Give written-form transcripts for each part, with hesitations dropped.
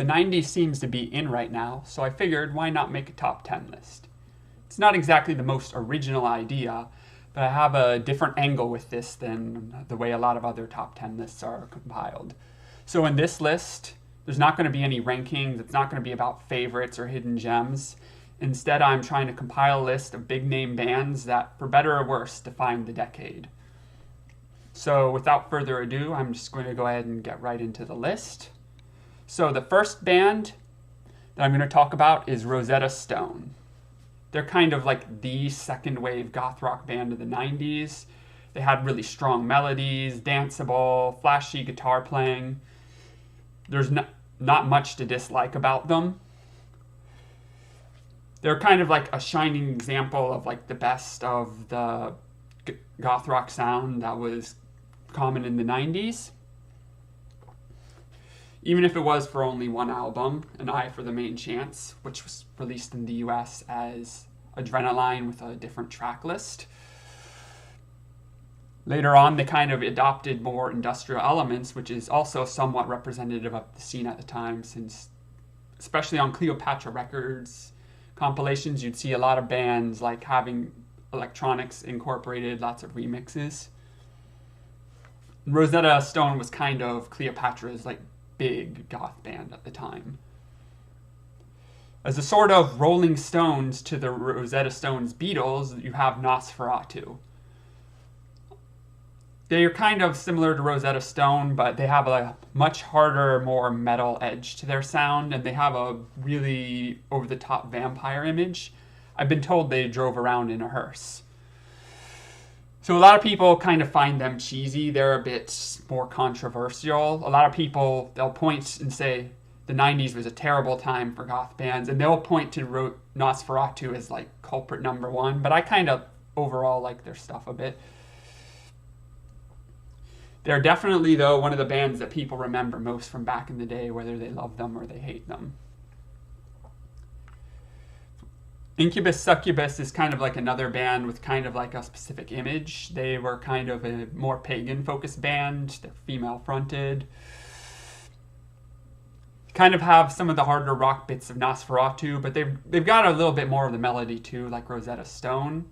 The 90s seems to be in right now, so I figured why not make a top 10 list. It's not exactly the most original idea, but I have a different angle with this than the way a lot of other top 10 lists are compiled. So in this list, there's not going to be any rankings. It's not going to be about favorites or hidden gems. Instead, I'm trying to compile a list of big name bands that, for better or worse, define the decade. So without further ado, I'm just going to go ahead and get right into the list. So the first band that I'm going to talk about is Rosetta Stone. They're kind of like the second wave goth rock band of the 90s. They had really strong melodies, danceable, flashy guitar playing. There's not much to dislike about them. They're kind of like a shining example of like the best of the goth rock sound that was common in the 90s. Even if it was for only one album, An Eye for the Main Chance, which was released in the US as Adrenaline with a different track list. Later on, they kind of adopted more industrial elements, which is also somewhat representative of the scene at the time, since especially on Cleopatra Records compilations, you'd see a lot of bands like having electronics incorporated, lots of remixes. Rosetta Stone was kind of Cleopatra's like big goth band at the time. As a sort of Rolling Stones to the Rosetta Stone's Beatles, you have Nosferatu. They are kind of similar to Rosetta Stone, but they have a much harder, more metal edge to their sound, and they have a really over-the-top vampire image. I've been told they drove around in a hearse. So a lot of people kind of find them cheesy. They're a bit more controversial. A lot of people, they'll point and say the 90s was a terrible time for goth bands, and they'll point to Nosferatu as like culprit number one, but I kind of overall like their stuff a bit. They're definitely, though, one of the bands that people remember most from back in the day, whether they love them or they hate them. Incubus Succubus is kind of like another band with kind of like a specific image. They were kind of a more pagan-focused band. They're female-fronted. Kind of have some of the harder rock bits of Nosferatu, but they've got a little bit more of the melody too, like Rosetta Stone.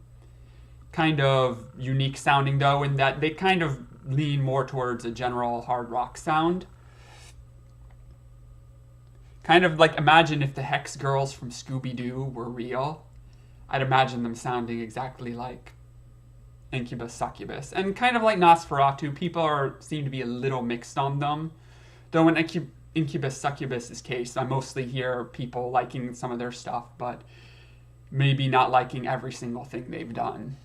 Kind of unique sounding, though, in that they kind of lean more towards a general hard rock sound. Kind of like, imagine if the Hex Girls from Scooby-Doo were real. I'd imagine them sounding exactly like Incubus Succubus. And kind of like Nosferatu, people seem to be a little mixed on them. Though in Incubus Succubus's case, I mostly hear people liking some of their stuff, but maybe not liking every single thing they've done.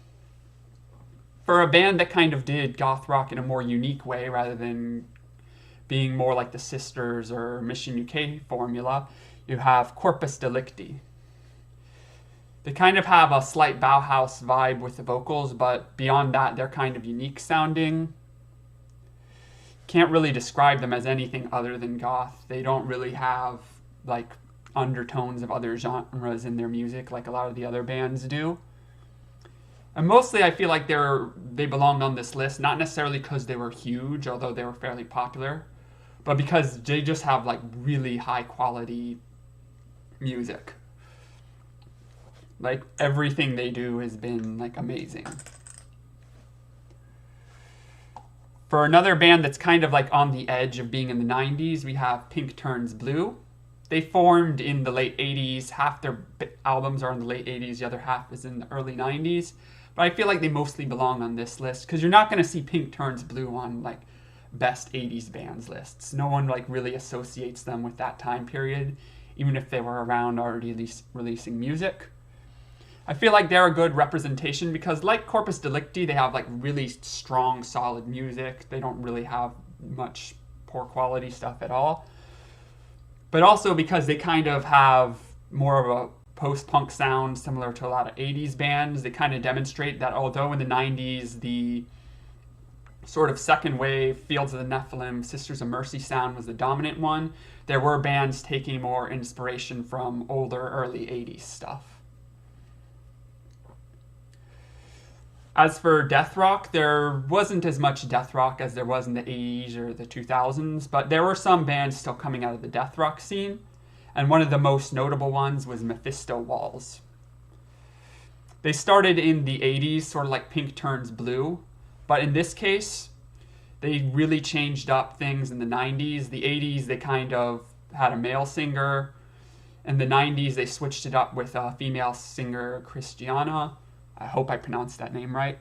For a band that kind of did goth rock in a more unique way rather than being more like the Sisters or Mission UK formula, you have Corpus Delicti. They kind of have a slight Bauhaus vibe with the vocals, but beyond that, they're kind of unique sounding. Can't really describe them as anything other than goth. They don't really have like undertones of other genres in their music like a lot of the other bands do. And mostly I feel like they belonged on this list, not necessarily because they were huge, although they were fairly popular, but because they just have like really high quality music. Like everything they do has been like amazing. For another band that's kind of like on the edge of being in the 90s, we have Pink Turns Blue. They formed in the late 80s. Half their albums are in the late 80s, the other half is in the early 90s. But I feel like they mostly belong on this list because you're not going to see Pink Turns Blue on like best 80s bands lists. No one like really associates them with that time period, even if they were around already releasing music. I feel like they're a good representation because like Corpus Delicti, they have like really strong, solid music. They don't really have much poor quality stuff at all. But also because they kind of have more of a post-punk sound similar to a lot of 80s bands. They kind of demonstrate that although in the 90s the sort of second wave Fields of the Nephilim, Sisters of Mercy sound was the dominant one, there were bands taking more inspiration from older early 80s stuff. As for death rock, there wasn't as much death rock as there was in the 80s or the 2000s, but there were some bands still coming out of the death rock scene, and one of the most notable ones was Mephisto Walls. They started in the 80s, sort of like Pink Turns Blue, but in this case, they really changed up things in the 90s. The 80s, they kind of had a male singer. In the 90s, they switched it up with a female singer, Christiana. I hope I pronounced that name right.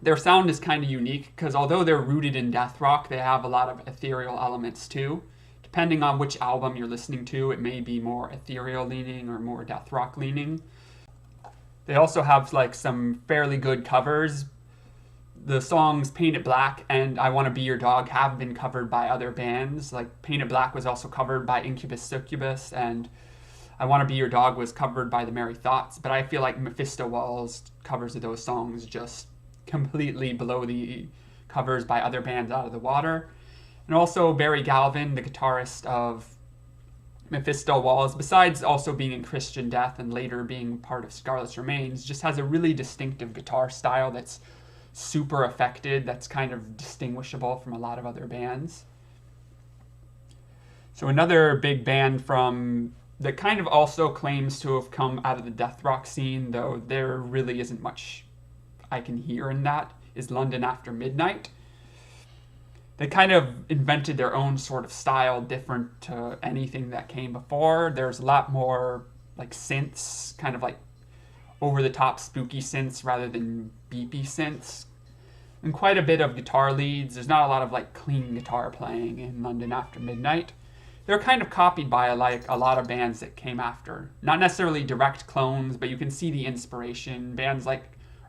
Their sound is kind of unique because although they're rooted in death rock, they have a lot of ethereal elements too. Depending on which album you're listening to, it may be more ethereal leaning or more death rock leaning. They also have like some fairly good covers. The songs Paint It Black and I Want to Be Your Dog have been covered by other bands. Like Paint It Black was also covered by Incubus, Succubus, and I Want to Be Your Dog was covered by the Merry Thoughts. But I feel like Mephisto Walls covers of those songs just completely blow the covers by other bands out of the water. And also Barry Galvin, the guitarist of Mephisto Walls, besides also being in Christian Death and later being part of Scarlet's Remains, just has a really distinctive guitar style that's super affected, that's kind of distinguishable from a lot of other bands. So another big band from that kind of also claims to have come out of the death rock scene, though there really isn't much I can hear in that, is London After Midnight. They kind of invented their own sort of style, different to anything that came before. There's a lot more like synths, kind of like over-the-top spooky synths rather than beepy synths. And quite a bit of guitar leads. There's not a lot of like clean guitar playing in London After Midnight. They're kind of copied by like a lot of bands that came after. Not necessarily direct clones, but you can see the inspiration. Bands like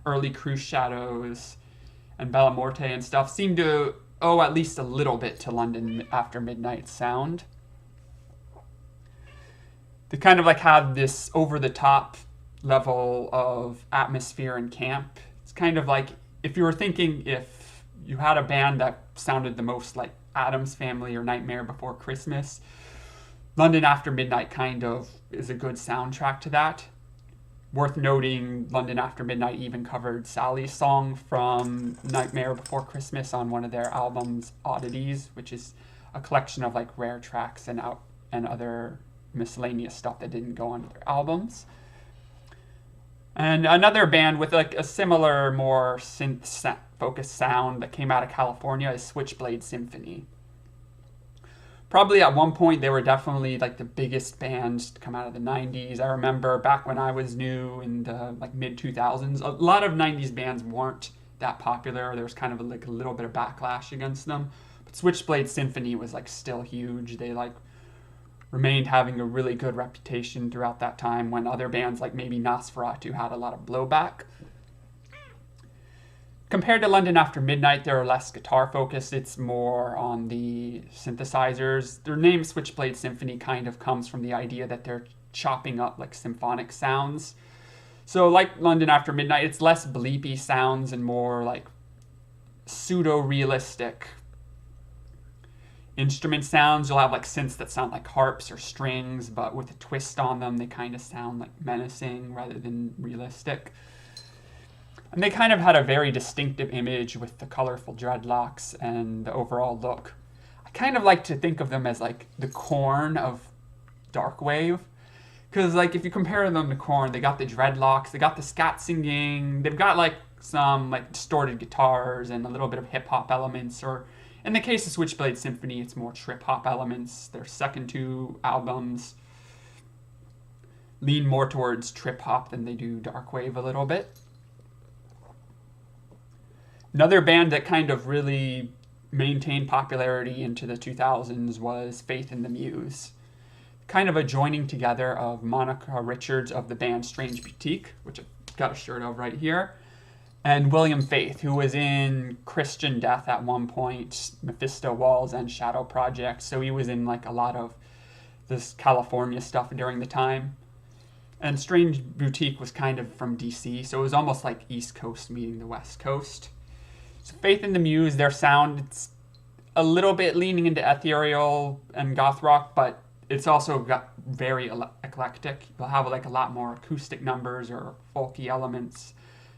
early Cruise Shadows and Bella Morte and stuff seem to owe at least a little bit to London After Midnight sound. They kind of like have this over-the-top level of atmosphere and camp. It's kind of like if you were thinking if you had a band that sounded the most like Addams Family or Nightmare Before Christmas, London After Midnight kind of is a good soundtrack to that. Worth noting, London After Midnight even covered Sally's song from Nightmare Before Christmas on one of their albums, Oddities, which is a collection of like rare tracks and other miscellaneous stuff that didn't go on their albums. And another band with like a similar, more synth-focused sound that came out of California is Switchblade Symphony. Probably at one point they were definitely like the biggest band to come out of the 90s. I remember back when I was new in the like mid-2000s, a lot of 90s bands weren't that popular. There was kind of like a little bit of backlash against them. But Switchblade Symphony was like still huge. They like remained having a really good reputation throughout that time when other bands like maybe Nosferatu had a lot of blowback. Compared to London After Midnight, they're less guitar focused. It's more on the synthesizers. Their name Switchblade Symphony kind of comes from the idea that they're chopping up like symphonic sounds. So like London After Midnight, it's less bleepy sounds and more like pseudo-realistic instrument sounds. You'll have like synths that sound like harps or strings, but with a twist on them, they kind of sound like menacing rather than realistic. And they kind of had a very distinctive image with the colorful dreadlocks and the overall look. I kind of like to think of them as like the Korn of darkwave. Because like if you compare them to Korn, they got the dreadlocks, they got the scat singing, they've got like some like distorted guitars and a little bit of hip hop elements, or in the case of Switchblade Symphony, it's more trip hop elements. Their second two albums lean more towards trip hop than they do darkwave a little bit. Another band that kind of really maintained popularity into the 2000s was Faith in the Muse. Kind of a joining together of Monica Richards of the band Strange Boutique, which I've got a shirt of right here, and William Faith, who was in Christian Death at one point, Mephisto Walls, and Shadow Project. So he was in like a lot of this California stuff during the time. And Strange Boutique was kind of from DC, so it was almost like East Coast meeting the West Coast. So Faith in the Muse, their sound, it's a little bit leaning into ethereal and goth rock, but it's also got very eclectic. You'll have like a lot more acoustic numbers or folky elements.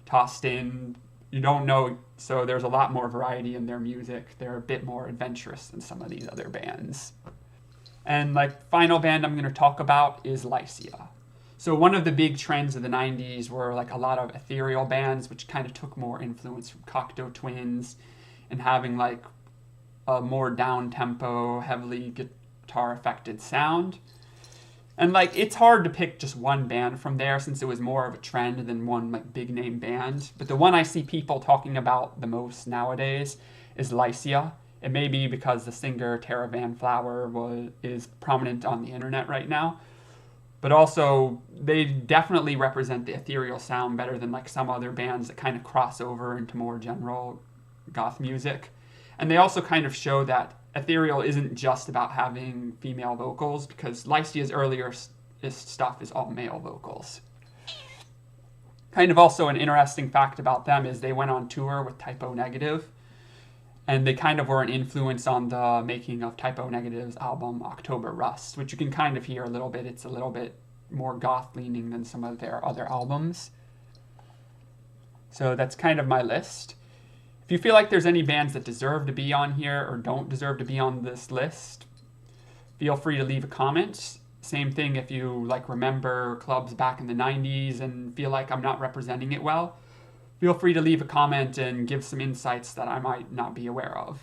tossed in. You don't know, so there's a lot more variety in their music. They're a bit more adventurous than some of these other bands. And like final band I'm going to talk about is Lycia. So one of the big trends of the 90s were like a lot of ethereal bands, which kind of took more influence from Cocteau Twins and having like a more down-tempo, heavily guitar-affected sound. And like it's hard to pick just one band from there since it was more of a trend than one like big-name band. But the one I see people talking about the most nowadays is Lycia. It may be because the singer Tara Van Flower is prominent on the internet right now. But also, they definitely represent the ethereal sound better than like some other bands that kind of cross over into more general goth music. And they also kind of show that ethereal isn't just about having female vocals, because Lycia's earlier stuff is all male vocals. Kind of also an interesting fact about them is they went on tour with Typo Negative, and they kind of were an influence on the making of Typo Negative's album October Rust, which you can kind of hear a little bit. It's a little bit more goth-leaning than some of their other albums. So that's kind of my list. If you feel like there's any bands that deserve to be on here or don't deserve to be on this list, feel free to leave a comment. Same thing if you like remember clubs back in the 90s and feel like I'm not representing it well. Feel free to leave a comment and give some insights that I might not be aware of.